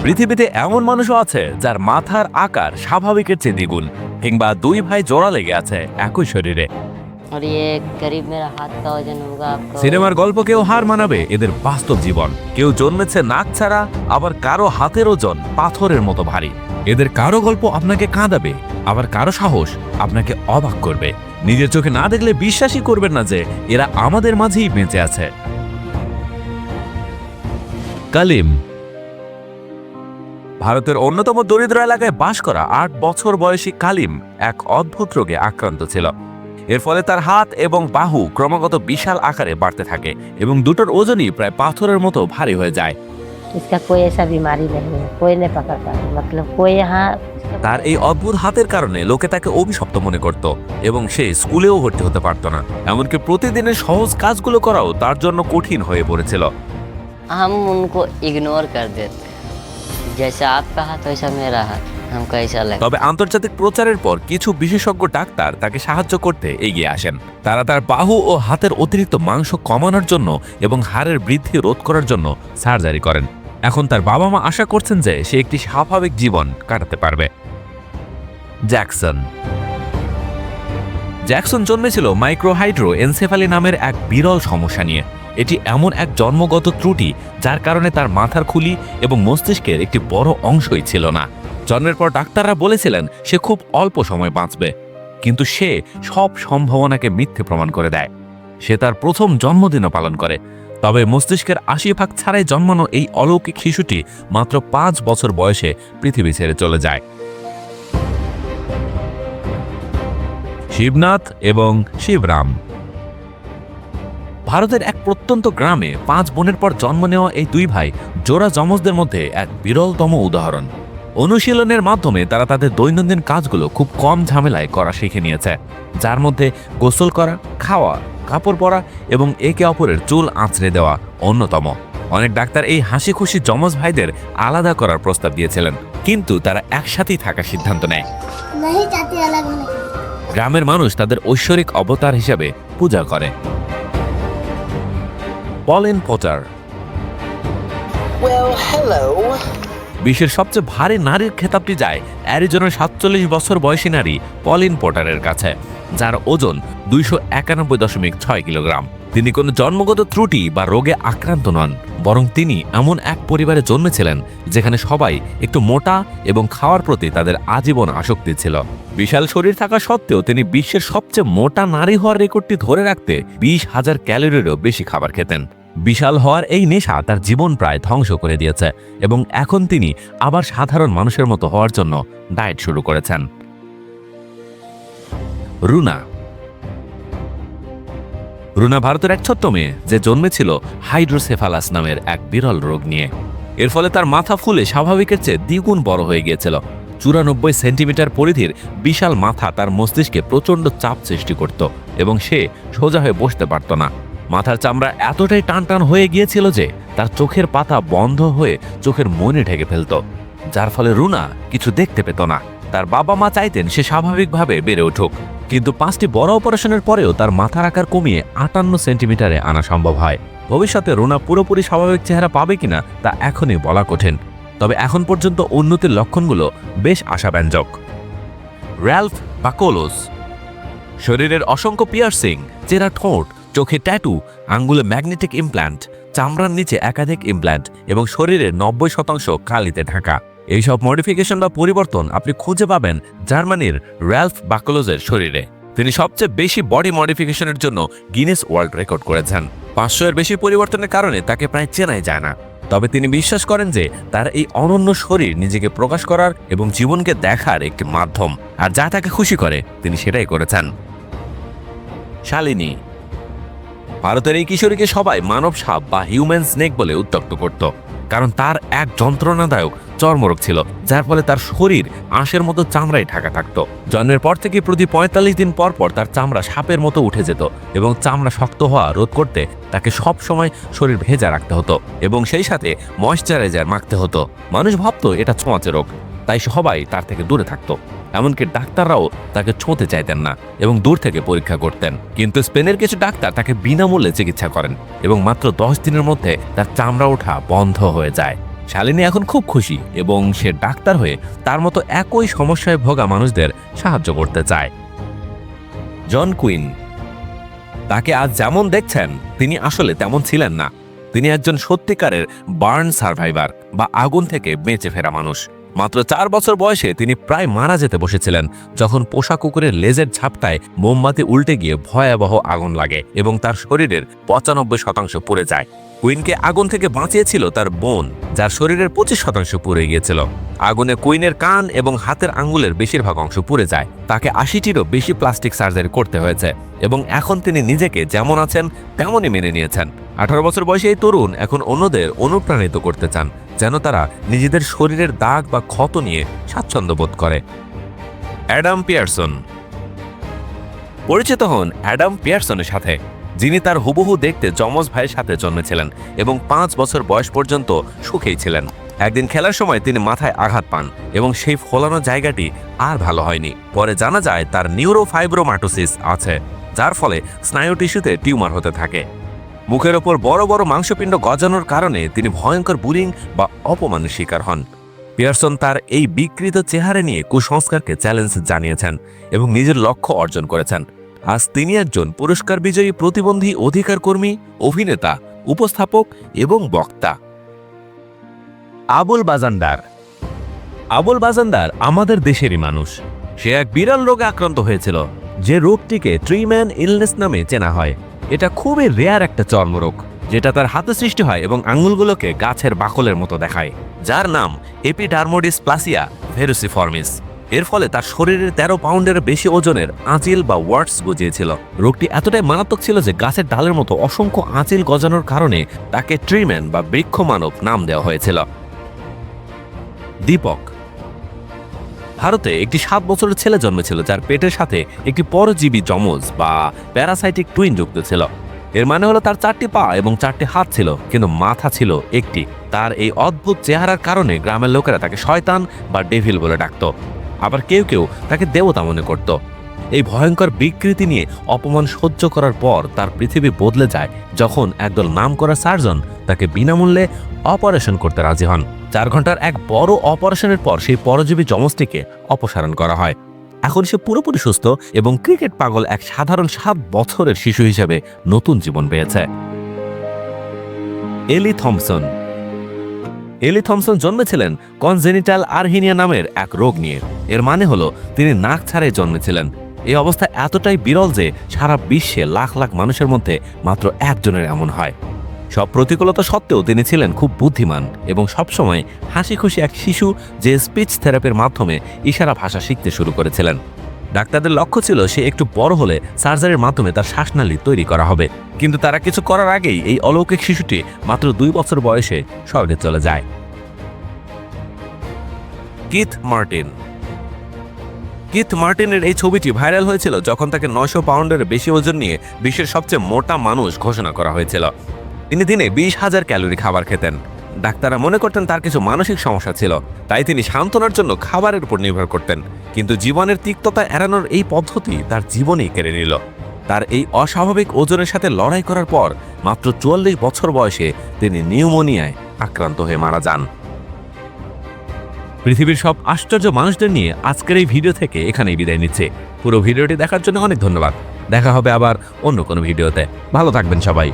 পৃথিবীতে এমন মানুষও আছে যার মাথার আকার স্বাভাবিকের চেয়ে দ্বিগুণ, কিংবা দুই ভাই জোড়া লেগে আছে একই শরীরে। और ये करीब मेरा हाथ का वजन होगा आपका। সিনেমার গল্পকেও হার মানাবে এদের বাস্তব জীবন। কেউ জন্মেছে নাক ছাড়া, আবার কারো হাতের ওজন পাথরের মতো ভারী। এদের কারো গল্প আপনাকে কাঁদাবে, আবার কারো সাহস আপনাকে অবাক করবে। নিজের চোখে না দেখলে বিশ্বাসই করবেন না যে এরা আমাদের মাঝেই বেঁচে আছে। কালিম ভারতের অন্যতম দরিদ্র এলাকায় বাস করা ৮ বছর বয়সী কালিম এক অদ্ভুত রোগে আক্রান্ত ছিল। এর ফলে তার হাত এবং বাহু ক্রমাগত বিশাল আকারে বাড়তে থাকে এবং দুটোর ওজনই প্রায় পাথরের মতো ভারী হয়ে যায়। इसका कोई ऐसा बीमारी नहीं है, कोई नहीं पकड़ पाता, मतलब कोई यहाँ। তার এই অদ্ভুত হাতের কারণে লোকে তাকে অভিশপ্ত মনে করত এবং সে স্কুলেও ভর্তি হতে পারত না। এমনকি প্রতিদিনের সহজ কাজগুলো করাও তার জন্য কঠিন হয়ে পড়েছিল। हम उनको इग्नोर कर देते हैं, जैसा आपका हाथ वैसा मेरा हाथ, हमको ऐसा लगता है। তবে আন্তর্জাতিক প্রচারের পর কিছু বিশেষজ্ঞ ডাক্তার তাকে সাহায্য করতে এগিয়ে আসেন। তারা তার বাহু ও হাতের অতিরিক্ত মাংস কমানোর জন্য এবং হাড়ের বৃদ্ধি রোধ করার জন্য সার্জারি করেন। এখন তার বাবা মা আশা করছেন যে সে একটি স্বাভাবিক জীবন কাটাতে পারবে। জ্যাকসন জন্মেছিল মাইক্রোহাইড্রো এনসেফালি নামের এক বিরল সমস্যা নিয়ে। এটি এমন এক জন্মগত ত্রুটি যার কারণে তার মাথার খুলি এবং মস্তিষ্কের একটি বড় অংশই ছিল না। জন্মের পর ডাক্তাররা বলেছিলেন সে খুব অল্প সময় বাঁচবে, কিন্তু সে সব সম্ভাবনাকে মিথ্যে প্রমাণ করে দেয়। সে তার প্রথম জন্মদিনও পালন করে। তবে মস্তিষ্কের ৮০% ছাড়াই জন্মানো এই অলৌকিক শিশুটি মাত্র ৫ বছর বয়সে পৃথিবী ছেড়ে চলে যায়। শিবনাথ এবং শিবরাম ভারতের এক প্রত্যন্ত গ্রামে ৫ বোনের পর জন্ম নেওয়া এই দুই ভাই জোড়া যমজদের মধ্যে এক বিরলতম উদাহরণ। অনুশীলনের মাধ্যমে তারা তাদের দৈনন্দিন কাজগুলো খুব কম ঝামেলায় করা শিখে নিয়েছে, যার মধ্যে গোসল করা, খাওয়া, কাপড় পরা এবং একে অপরের চুল আঁচড়ে দেওয়া অন্যতম। অনেক ডাক্তার এই হাসি খুশি যমজ ভাইদের আলাদা করার প্রস্তাব দিয়েছিলেন, কিন্তু তারা একসাথেই থাকার সিদ্ধান্ত নেয়। গ্রামের মানুষ তাদের ঐশ্বরিক অবতার হিসেবে পূজা করে। পলিন পটার বিশ্বের সবচেয়ে ভারী নারীর খেতাবটি যায় অ্যারিজোনার ৪৭ বছর বয়সী নারী পলিন পটারের কাছে, যার ওজন ২৯১.৬ কিলোগ্রাম। তিনি কোনো জন্মগত ত্রুটি বা রোগে আক্রান্ত নন, বরং তিনি এমন এক পরিবারে জন্মেছিলেন যেখানে সবাই একটু মোটা এবং খাওয়ার প্রতি তাদের আজীবন আসক্তি ছিল। বিশাল শরীর থাকা সত্ত্বেও তিনি বিশ্বের সবচেয়ে মোটা নারী হওয়ার রেকর্ডটি ধরে রাখতে ২০,০০০ ক্যালোরিরও বেশি খাবার খেতেন। বিশাল হওয়ার এই নেশা তার জীবন প্রায় ধ্বংস করে দিয়েছে এবং এখন তিনি আবার সাধারণ মানুষের মতো হওয়ার জন্য ডায়েট শুরু করেছেন। রুনা ভারতের এক ছোট্ট মেয়ে যে জন্মেছিল হাইড্রোসেফালাস নামের এক বিরল রোগ নিয়ে। এর ফলে তার মাথা ফুলে স্বাভাবিকের চেয়ে দ্বিগুণ বড় হয়ে গিয়েছিল। ৯৪ সেন্টিমিটার পরিধির বিশাল মাথা তার মস্তিষ্কে প্রচণ্ড চাপ সৃষ্টি করত এবং সে সোজা হয়ে বসতে পারত না। মাথার চামড়া এতটাই টানটান হয়ে গিয়েছিল যে তার চোখের পাতা বন্ধ হয়ে চোখের মনে ঢেকে ফেলত, যার ফলে রুনা কিছু দেখতে পেত না। তার বাবা মা চাইতেন সে স্বাভাবিকভাবে বেড়ে উঠুক, কিন্তু ৫টি বড় অপারেশনের পরেও তার মাথার আকার কমিয়ে ৫৮ সেন্টিমিটারে আনা সম্ভব হয়। ভবিষ্যতে রুনা পুরোপুরি স্বাভাবিক চেহারা পাবে কিনা তা এখনই বলা কঠিন, তবে এখন পর্যন্ত উন্নতির লক্ষণগুলো বেশ আশাব্যঞ্জক। র্যালফ বাকোলোস শরীরের অসংখ্য পিয়ার্সিং, চেরা ঠোঁট, চোখে ট্যাটু, আঙ্গুলে ম্যাগনেটিক ইমপ্ল্যান্ট, চামড়ার নিচে একাধিক ইমপ্ল্যান্ট এবং শরীরের ৯০% কালিতে ঢাকা। এইসব মডিফিকেশন বা পরিবর্তন আপনি খুঁজে পাবেন জার্মানির র্যালফ বাকোলোজের শরীরে। তিনি সবচেয়ে বেশি বডি মডিফিকেশনের জন্য গিনেস ওয়ার্ল্ড রেকর্ড করেছেন। ৫০০-এর বেশি পরিবর্তনের কারণে তাকে প্রায় চেনাই যায় না, তবে তিনি বিশ্বাস করেন যে তার এই অনন্য শরীর নিজেকে প্রকাশ করার এবং জীবনকে দেখার একটি মাধ্যম, আর যা তাকে খুশি করে তিনি সেটাই করেছেন। শালিনী ভারতের এই কিশোরীকে সবাই মানব সাপ বা হিউম্যান স্নেক বলে উত্ত্যক্ত করত, কারণ তার এক যন্ত্রণাদায়ক চর্মরোগ ছিল, যার ফলে তার শরীর আঁশের মতো চামড়ায় ঢাকা থাকত। জন্মের পর থেকে প্রতি ৪৫ দিন পর পর তার চামড়া সাপের মতো উঠে যেত এবং চামড়া শক্ত হওয়া রোধ করতে তাকে সব সময় শরীর ভেজা রাখতে হতো এবং সেই সাথে ময়েশ্চারাইজার মাখতে হতো। মানুষ ভাবত এটা ছোঁয়াচে রোগ, তাই সবাই তার থেকে দূরে থাকত। এমনকি ডাক্তাররাও তাকে ছোঁতে চাইতেন না এবং দূর থেকে পরীক্ষা করতেন। কিন্তু স্পেনের কিছু ডাক্তার তাকে বিনামূল্যে চিকিৎসা করেন এবং মাত্র ১০ দিনের মধ্যে তার চামড়া ওঠা বন্ধ হয়ে যায়। শালিনী এখন খুব খুশি এবং সে ডাক্তার হয়ে তার মতো একই সমস্যায় ভোগা মানুষদের সাহায্য করতে চায়। জন কুইন, তাকে আজ যেমন দেখছেন তিনি আসলে তেমন ছিলেন না। তিনি একজন সত্যিকারের বার্ন সার্ভাইভার বা আগুন থেকে বেঁচে ফেরা মানুষ। মাত্র 4 বছর বয়সে তিনি প্রায় মারা যেতে বসেছিলেন যখন পোষা কুকুরের লেজের ঝাপটায় মোমবাতি উল্টে গিয়ে ভয়াবহ আগুন লাগে এবং তার শরীরের 95% পুড়ে যায়। কুইনকে আগুন থেকে বাঁচিয়েছিল তার বোন, যার শরীরের 25% পুড়ে গিয়েছিল। আগুনে কুইনের কান এবং হাতের আঙ্গুলের বেশিরভাগ অংশ পুড়ে যায়। তাকে 80টিরও বেশি প্লাস্টিক সার্জারি করতে হয়েছে এবং এখন তিনি নিজেকে যেমন আছেন তেমনই মেনে নিয়েছেন। 18 বছর বয়সী এই তরুণ এখন অন্যদের অনুপ্রাণিত করতে চান যেন তারা নিজেদের শরীরের দাগ বা ক্ষত নিয়ে স্বাচ্ছন্দ্য বোধ করে। অ্যাডাম পিয়ারসন, পরিচিত হন অ্যাডাম পিয়ারসনের সাথে, যিনি তার হুবহু দেখতে যমজ ভাইয়ের সাথে জন্মেছিলেন এবং 5 বছর বয়স পর্যন্ত সুখেই ছিলেন। একদিন খেলার সময় তিনি মাথায় আঘাত পান এবং সেই ফোলানো জায়গাটি আর ভালো হয়নি। পরে জানা যায় তার নিউরোফাইব্রোমাটোসিস আছে, যার ফলে স্নায়ু টিস্যুতে টিউমার হতে থাকে। মুখের ওপর বড় বড় মাংসপিণ্ড গজানোর কারণে তিনি ভয়ঙ্কর বুলিং বা অপমানের শিকার হন। পিয়ারসন তার এই বিকৃত চেহারা নিয়ে কুসংস্কারকে চ্যালেঞ্জ জানিয়েছেন এবং নিজের লক্ষ্য অর্জন করেছেন। আজ তিনি একজন পুরস্কার বিজয়ী প্রতিবন্ধী অধিকার কর্মী, অভিনেতা, উপস্থাপক এবং বক্তা। আবুল বাজান্দার, আবুল বাজান্দার আমাদের দেশেরই মানুষ। সে এক বিরল রোগে আক্রান্ত হয়েছিল, যে রোগটিকে ট্রিম্যান ইলনেস নামে চেনা হয়। এটা খুবই রেয়ার একটা চর্মরোগ, যেটা তার হাতে সৃষ্টি হয় এবং আঙুলগুলোকে গাছের বাকলের মতো দেখায়, যার নাম এপিডার্মোডিসপ্লাসিয়া ভেরুসিফর্মিস। এর ফলে তার শরীরের 13 পাউন্ডের বেশি ওজনের আঁচিল বা ওয়ার্টস গজিয়েছিল। রোগটি এতটাই মারাত্মক ছিল যে গাছের ডালের মতো অসংখ্য আঁচিল গজানোর কারণে তাকে ট্রিম্যান বা বৃক্ষ মানব নাম দেওয়া হয়েছিল। দীপক, ভারতে একটি 7 বছরের ছেলে জন্মেছিল যার পেটের সাথে একটি পরজীবী যমজ বা প্যারাসাইটিক টুইন যুক্ত ছিল। এর মানে হলো তার 4টি পা এবং 4টি হাত ছিল, কিন্তু মাথা ছিল একটি। তার এই অদ্ভুত চেহারার কারণে গ্রামের লোকেরা তাকে শয়তান বা ডেভিল বলে ডাকত, আবার কেউ কেউ তাকে দেবতা মনে করত। এই ভয়ঙ্কর বিকৃতি নিয়ে অপমান সহ্য করার পর তার পৃথিবী বদলে যায় যখন একদল নামকরা সার্জন তাকে বিনামূল্যে অপারেশন করতে রাজি হন। 4 ঘন্টার এক বড় অপারেশনের পর সেই পরজীবী যমজটিকে অপসারণ করা হয়। এখন সে পুরোপুরি সুস্থ এবং ক্রিকেট পাগল এক সাধারণ 7 বছরের শিশু হিসেবে নতুন জীবন পেয়েছে। এলি থমসন, এলি থমসন জন্মেছিলেন কনজেনিটাল আরহিনিয়া নামের এক রোগ নিয়ে। এর মানে হলো তিনি নাক ছাড়াই জন্মেছিলেন। এই অবস্থা এতটাই বিরল যে সারা বিশ্বে লাখ লাখ মানুষের মধ্যে মাত্র একজনের এমন হয়। সব প্রতিকূলতা সত্ত্বেও তিনি ছিলেন খুব বুদ্ধিমান এবং সবসময় হাসি খুশি এক শিশু, যে স্পিচ থেরাপির মাধ্যমে ইশারা ভাষা শিখতে শুরু করেছিলেন। ডাক্তারদের লক্ষ্য ছিল সে একটু বড় হলে সার্জারির মাধ্যমে তার শ্বাসনালী তৈরি করা হবে, কিন্তু তারা কিছু করার আগেই এই অলৌকিক শিশুটি মাত্র 2 বছর বয়সে স্বর্গে চলে যায়। কিথ মার্টিন, কিথ মার্টিনের এই ছবিটি ভাইরাল হয়েছিল যখন তাকে 900 পাউন্ডের বেশি ওজন নিয়ে বিশ্বের সবচেয়ে মোটা মানুষ ঘোষণা করা হয়েছিল। তিনি দিনে 20,000 ক্যালোরি খাবার খেতেন। ডাক্তাররা মনে করতেন তার কিছু মানসিক সমস্যা ছিল, তাই তিনি সান্ত্বনার জন্য খাবারের উপর নির্ভর করতেন। কিন্তু জীবনের তিক্ততা এড়ানোর এই পদ্ধতি তার জীবনেই কেড়ে নিল। তার এই অস্বাভাবিক ওজনের সাথে লড়াই করার পর মাত্র 44 বছর বয়সে তিনি নিউমোনিয়ায় আক্রান্ত হয়ে মারা যান। পৃথিবীর সব আশ্চর্য মানুষদের নিয়ে আজকের এই ভিডিও থেকে এখানেই বিদায় নিচ্ছে। পুরো ভিডিওটি দেখার জন্য অনেক ধন্যবাদ। দেখা হবে আবার অন্য কোনো ভিডিওতে। ভালো থাকবেন সবাই।